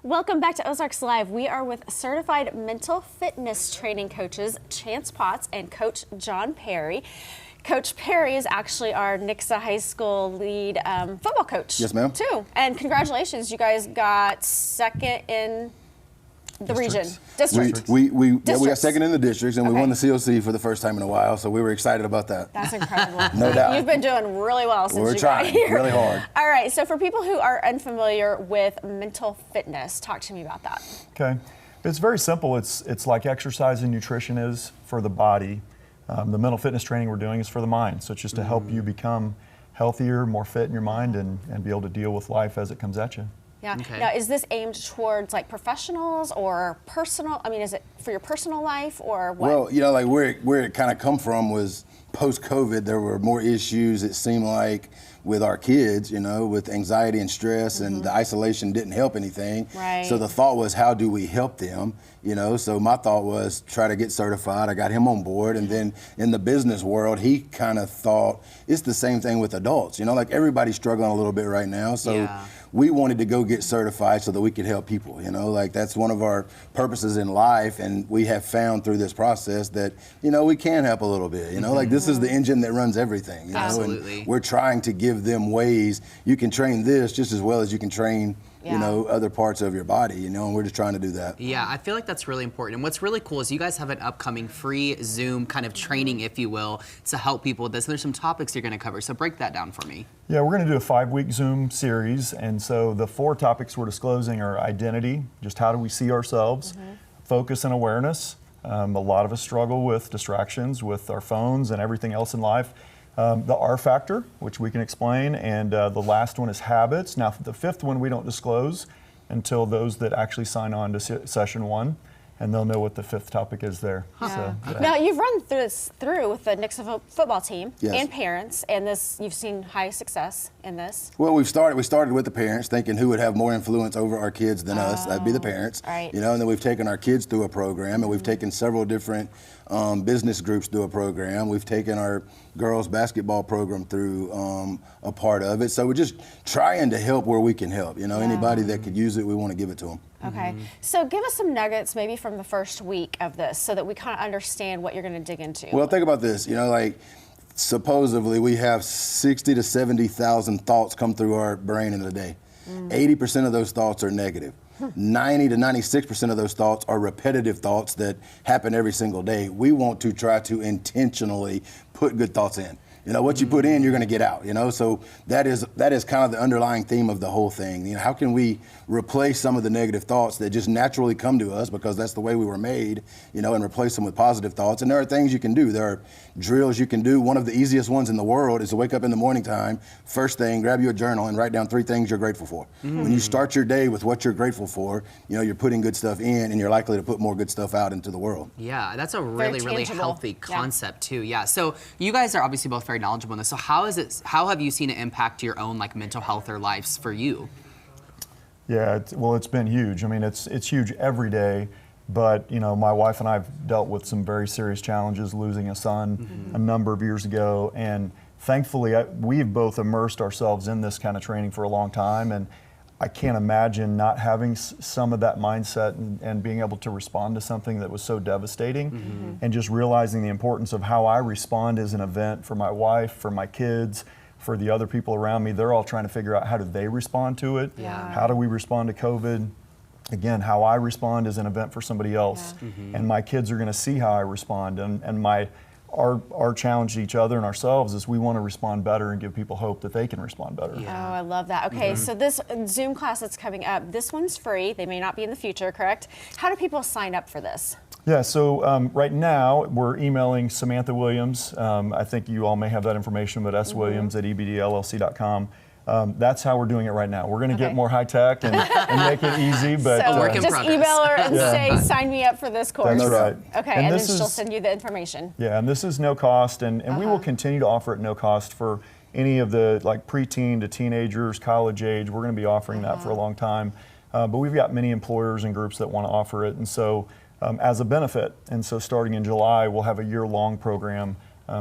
Welcome back to Ozarks Live. We are with certified mental fitness training coaches Chance Potts and Coach John Perry. Coach Perry is actually our Nixa High School lead football coach. Yes, ma'am. Too. And congratulations, you guys got second in the region. District. We got second in the districts, and we won the COC for the first time in a while, so we were excited about that. That's incredible. No doubt. You've been doing really well since We're you trying got here. really hard. All right, so for people who are unfamiliar with mental fitness, talk to me about that. Okay, it's very simple. It's like exercise and nutrition is for the body. The mental fitness training we're doing is for the mind. So it's just to help you become healthier, more fit in your mind, and be able to deal with life as it comes at you. Yeah. Okay. Now, is this aimed towards like professionals or personal? I mean, is it for your personal life or what? Well, you know, like where it kind of come from was post-COVID. There were more issues, it seemed like, with our kids, you know, with anxiety and stress, and the isolation didn't help anything. Right. So the thought was, how do we help them? You know, so my thought was try to get certified. I got him on board, and then in the business world, he kind of thought it's the same thing with adults. You know, like everybody's struggling a little bit right now. So Yeah. we wanted to go get certified so that we could help people. You know, like that's one of our purposes in life, and we have found through this process that, you know, we can help a little bit. You know, like this is the engine that runs everything. You know? Absolutely. And we're trying to give them ways you can train this just as well as you can train, you know, other parts of your body, you know, and we're just trying to do that. Yeah, I feel like that's really important. And what's really cool is you guys have an upcoming free Zoom kind of training, if you will, to help people with this. And there's some topics you're going to cover, so break that down for me. Yeah, we're going to do a 5-week Zoom series, and so the 4 topics we're disclosing are identity, just how do we see ourselves, focus and awareness. A lot of us struggle with distractions with our phones and everything else in life. The R factor, which we can explain, and the last one is habits. Now, the 5th one we don't disclose until those that actually sign on to session 1, and they'll know what the 5th topic is there. Yeah. So, Now, you've run through with the Nixa football team Yes. and parents, and you've seen high success in this. Well, we started with the parents, thinking who would have more influence over our kids than us. That'd be the parents. Right. You know, and then we've taken our kids through a program, and we've taken several different business groups through a program. We've taken our girls basketball program through a part of it. So we're just trying to help where we can help. You know, anybody that could use it, we want to give it to them. Okay, so give us some nuggets maybe from the first week of this so that we kind of understand what you're going to dig into. Well, think about this. You know, like supposedly we have 60 to 70,000 thoughts come through our brain in a day. 80% of those thoughts are negative. 90 to 96% of those thoughts are repetitive thoughts that happen every single day. We want to try to intentionally put good thoughts in. You know, what you put in, you're going to get out, you know? So that is kind of the underlying theme of the whole thing. You know, how can we replace some of the negative thoughts that just naturally come to us because that's the way we were made, you know, and replace them with positive thoughts? And there are things you can do. There are drills you can do. One of the easiest ones in the world is to wake up in the morning time, first thing, grab you a journal and write down 3 things you're grateful for. When you start your day with what you're grateful for, you know, you're putting good stuff in and you're likely to put more good stuff out into the world. Yeah, that's a really tangible. healthy concept too. Yeah. So you guys are obviously both very knowledgeable in this. So how have you seen it impact your own like mental health or lives for you? yeah, it's been huge. I mean, it's huge every day. But you know, my wife and I have dealt with some very serious challenges, losing a son a number of years ago, and thankfully we've both immersed ourselves in this kind of training for a long time, and I can't imagine not having some of that mindset and being able to respond to something that was so devastating, and just realizing the importance of how I respond as an event for my wife, for my kids, for the other people around me. They're all trying to figure out how do they respond to it. Yeah. How do we respond to COVID? Again, how I respond is an event for somebody else, and my kids are going to see how I respond. And our challenge to each other and ourselves is we want to respond better and give people hope that they can respond better. Oh, I love that. Okay, so this Zoom class that's coming up, this one's free. They may not be in the future, correct? How do people sign up for this? Yeah, so right now we're emailing Samantha Williams. I think you all may have that information, but swilliams@ebdllc.com. That's how we're doing it right now. We're going to get more high tech and make it easy, but So work in just progress. email her and say, sign me up for this course. That's right. Okay, and then she'll send you the information. Yeah, and this is no cost, and we will continue to offer it no cost for any of the like preteen to teenagers, college age. We're going to be offering that for a long time, but we've got many employers and groups that want to offer it, and so as a benefit. And so starting in July, we'll have a year-long program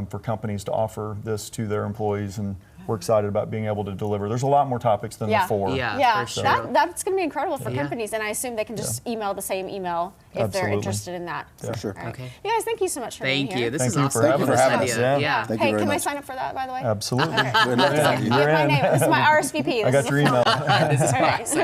for companies to offer this to their employees, and we're excited about being able to deliver. There's a lot more topics than Yeah. the 4. Yeah, for sure. that's going to be incredible for Yeah. companies, and I assume they can just email the same email if they're Absolutely. interested in that. For sure. All right. Okay. You guys, thank you so much for being Thank here. you. This Thank is you awesome. for having This us. idea. Yeah. Yeah. Thank you Hey, very can I much. sign up for that, by the way? Absolutely. We'd love to have you. You're My in. name. This is my RSVP. I got your email. This is All right.